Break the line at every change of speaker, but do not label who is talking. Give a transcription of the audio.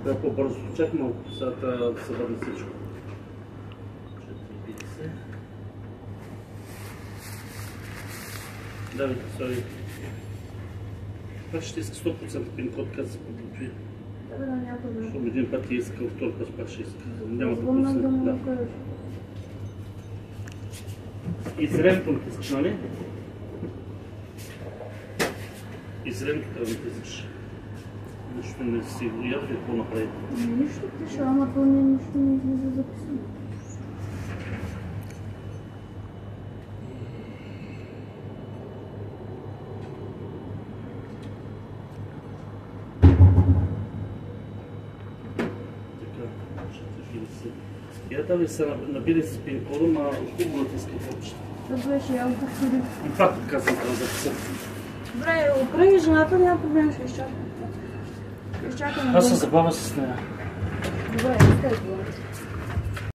Трябва по-бързо. Чак малко, сега трябва да се върне всичко. 4,50. Давайте, сори. Пак ще иска 100% пин-код, как се подготви.
Да, няма проблем.
Защото един път ти искал, втори път пак ще иска. Няма да
Звъннам да му
да.
накажеш.
И зреното искаш, нали? И зреното трябва да искаш. Нищо не си ясно какво направи.
Нищо пише, ама то нищо не излиза записано.
Я дали се набили с пин-кода, ма хубаво да иска почта.
Това беше я повтори.
И пак казвам трябва да писа.
Добре, оправи жената, няма проблем, ще изчакам. Изчакам.
Аз се забавя с нея.
Добре, изтегвам.